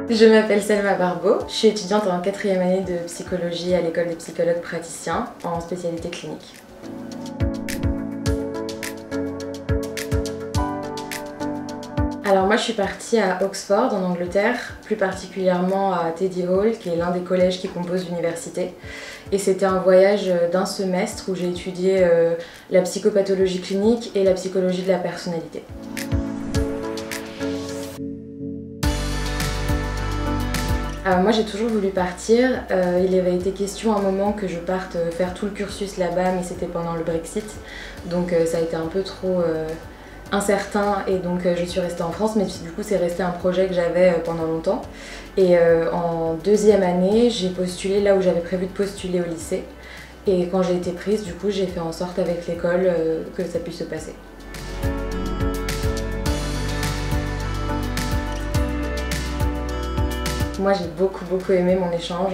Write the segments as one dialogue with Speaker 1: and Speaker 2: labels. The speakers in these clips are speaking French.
Speaker 1: Je m'appelle Selma Barbeau, je suis étudiante en 4e année de psychologie à l'école des psychologues praticiens en spécialité clinique. Alors moi je suis partie à Oxford en Angleterre, plus particulièrement à Teddy Hall qui est l'un des collèges qui composent l'université. Et c'était un voyage d'un semestre où j'ai étudié la psychopathologie clinique et la psychologie de la personnalité. Moi j'ai toujours voulu partir, il avait été question à un moment que je parte faire tout le cursus là-bas mais c'était pendant le Brexit donc ça a été un peu trop incertain et donc je suis restée en France mais du coup c'est resté un projet que j'avais pendant longtemps et en 2e année j'ai postulé là où j'avais prévu de postuler au lycée et quand j'ai été prise du coup j'ai fait en sorte avec l'école que ça puisse se passer. Moi j'ai beaucoup aimé mon échange,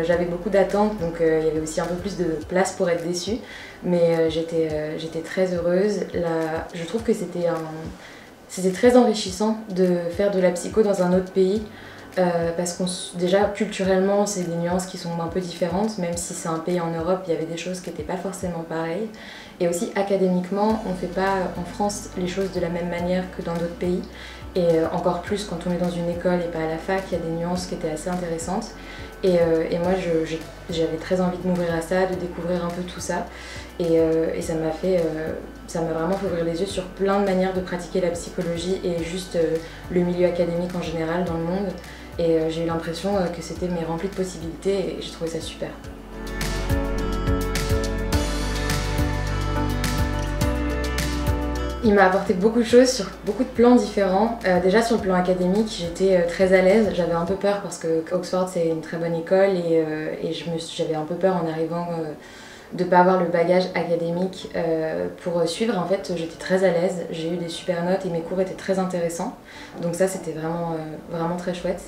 Speaker 1: j'avais beaucoup d'attentes donc il y avait aussi un peu plus de place pour être déçue mais j'étais très heureuse. Là, je trouve que c'était très enrichissant de faire de la psycho dans un autre pays parce que déjà culturellement c'est des nuances qui sont un peu différentes même si c'est un pays en Europe il y avait des choses qui n'étaient pas forcément pareilles et aussi académiquement on ne fait pas en France les choses de la même manière que dans d'autres pays. Et encore plus quand on est dans une école et pas à la fac, il y a des nuances qui étaient assez intéressantes. Et moi j'avais très envie de m'ouvrir à ça, de découvrir un peu tout ça. Et ça m'a vraiment fait ouvrir les yeux sur plein de manières de pratiquer la psychologie et juste le milieu académique en général dans le monde. Et j'ai eu l'impression que c'était rempli de possibilités et j'ai trouvé ça super. Il m'a apporté beaucoup de choses sur beaucoup de plans différents. Déjà sur le plan académique, j'étais très à l'aise. J'avais un peu peur parce que Oxford c'est une très bonne école et j'avais un peu peur en arrivant de ne pas avoir le bagage académique pour suivre. En fait, j'étais très à l'aise. J'ai eu des super notes et mes cours étaient très intéressants. Donc ça, c'était vraiment très chouette.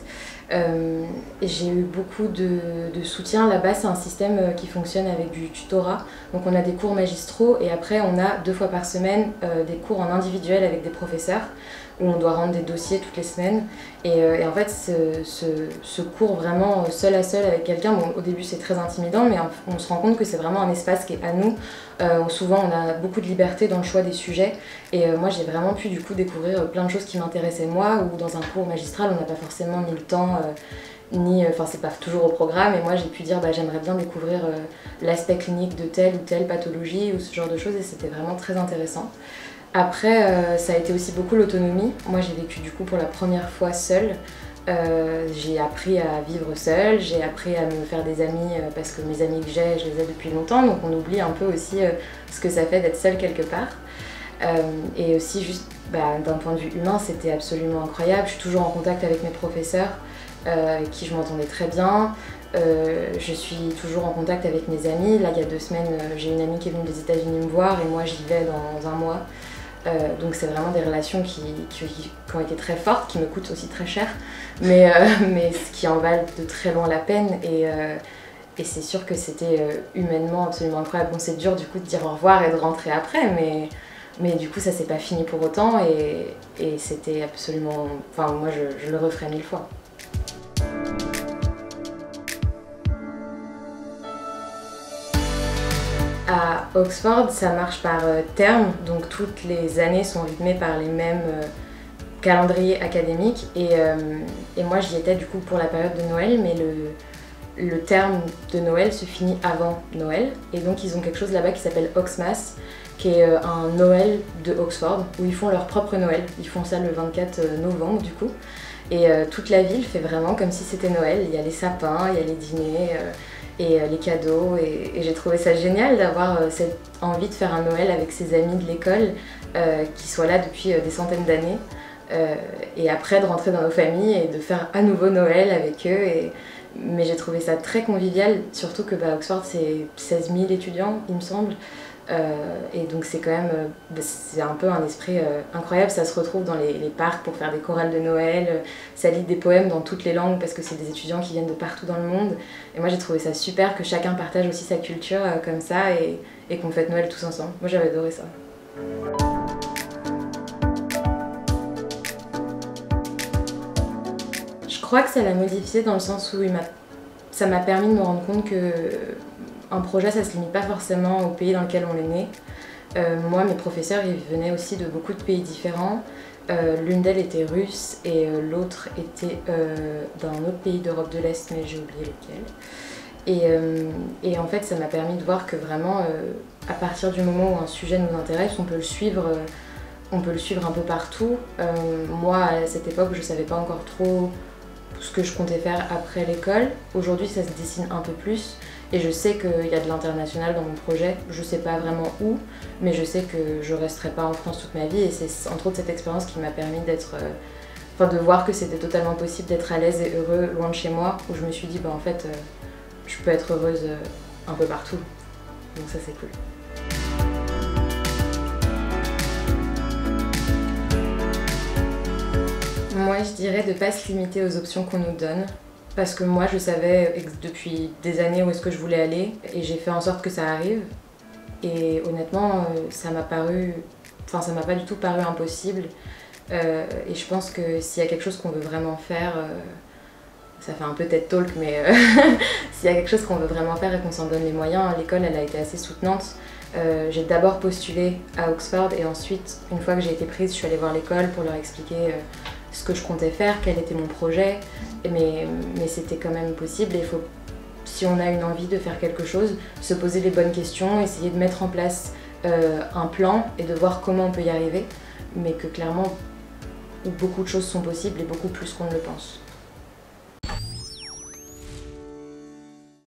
Speaker 1: J'ai eu beaucoup de soutien. Là-bas, c'est un système qui fonctionne avec du tutorat. Donc on a des cours magistraux et après on a 2 fois par semaine des cours en individuel avec des professeurs où on doit rendre des dossiers toutes les semaines. Et en fait, ce cours vraiment seul à seul avec quelqu'un, bon, au début c'est très intimidant, mais on se rend compte que c'est vraiment un espace qui est à nous. Souvent on a beaucoup de liberté dans le choix des sujets et moi j'ai vraiment pu du coup découvrir plein de choses qui m'intéressaient moi, ou dans un cours magistral on n'a pas forcément ni le temps enfin c'est pas toujours au programme et moi j'ai pu dire j'aimerais bien découvrir l'aspect clinique de telle ou telle pathologie ou ce genre de choses et c'était vraiment très intéressant. Après ça a été aussi beaucoup l'autonomie. Moi j'ai vécu du coup pour la première fois seule. J'ai appris à vivre seule, j'ai appris à me faire des amis parce que mes amis que j'ai, je les ai depuis longtemps donc on oublie un peu aussi ce que ça fait d'être seule quelque part. Et aussi juste d'un point de vue humain c'était absolument incroyable. Je suis toujours en contact avec mes professeurs avec qui je m'entendais très bien. Je suis toujours en contact avec mes amis. Là il y a 2 semaines j'ai une amie qui est venue des États-Unis me voir et moi j'y vais dans un mois. Donc c'est vraiment des relations qui ont été très fortes, qui me coûtent aussi très cher, mais qui en valent de très loin la peine et c'est sûr que c'était humainement absolument incroyable. Bon c'est dur du coup de dire au revoir et de rentrer après, mais du coup ça s'est pas fini pour autant et c'était absolument... Enfin moi je le referais 1000 fois. À Oxford, ça marche par terme, donc toutes les années sont rythmées par les mêmes calendriers académiques et moi j'y étais du coup pour la période de Noël, mais le terme de Noël se finit avant Noël et donc ils ont quelque chose là-bas qui s'appelle Oxmas, qui est un Noël de Oxford où ils font leur propre Noël. Ils font ça le 24 novembre du coup et toute la ville fait vraiment comme si c'était Noël. Il y a les sapins, il y a les dîners et les cadeaux et j'ai trouvé ça génial d'avoir cette envie de faire un Noël avec ses amis de l'école qui soient là depuis des centaines d'années et après de rentrer dans nos familles et de faire à nouveau Noël avec eux. Mais j'ai trouvé ça très convivial, surtout que Oxford c'est 16 000 étudiants il me semble. Et donc c'est quand même, c'est un peu un esprit incroyable, ça se retrouve dans les parcs pour faire des chorales de Noël, ça lit des poèmes dans toutes les langues parce que c'est des étudiants qui viennent de partout dans le monde. Et moi j'ai trouvé ça super que chacun partage aussi sa culture comme ça et qu'on fête Noël tous ensemble. Moi j'avais adoré ça. Je crois que ça l'a modifié dans le sens où ça m'a permis de me rendre compte que un projet, ça se limite pas forcément au pays dans lequel on est né. Moi, mes professeurs, ils venaient aussi de beaucoup de pays différents. L'une d'elles était russe et l'autre était d'un autre pays d'Europe de l'Est, mais j'ai oublié lequel. Et en fait, ça m'a permis de voir que vraiment, à partir du moment où un sujet nous intéresse, on peut le suivre un peu partout. Moi, à cette époque, je ne savais pas encore trop ce que je comptais faire après l'école. Aujourd'hui, ça se dessine un peu plus. Et je sais qu'il y a de l'international dans mon projet. Je ne sais pas vraiment où, mais je sais que je ne resterai pas en France toute ma vie. Et c'est entre autres cette expérience qui m'a permis de voir que c'était totalement possible d'être à l'aise et heureux loin de chez moi, où je me suis dit, bah, en fait, je peux être heureuse un peu partout. Donc ça, c'est cool. Moi, je dirais de ne pas se limiter aux options qu'on nous donne. Parce que moi, je savais depuis des années où est-ce que je voulais aller et j'ai fait en sorte que ça arrive. Et honnêtement, ça m'a pas du tout paru impossible. Et je pense que s'il y a quelque chose qu'on veut vraiment faire, ça fait un peu TED Talk, mais s'il y a quelque chose qu'on veut vraiment faire et qu'on s'en donne les moyens, l'école, elle a été assez soutenante. J'ai d'abord postulé à Oxford et ensuite, une fois que j'ai été prise, je suis allée voir l'école pour leur expliquer ce que je comptais faire, quel était mon projet, mais c'était quand même possible. Et il faut, si on a une envie de faire quelque chose, se poser les bonnes questions, essayer de mettre en place un plan et de voir comment on peut y arriver, mais que clairement, beaucoup de choses sont possibles et beaucoup plus qu'on ne le pense.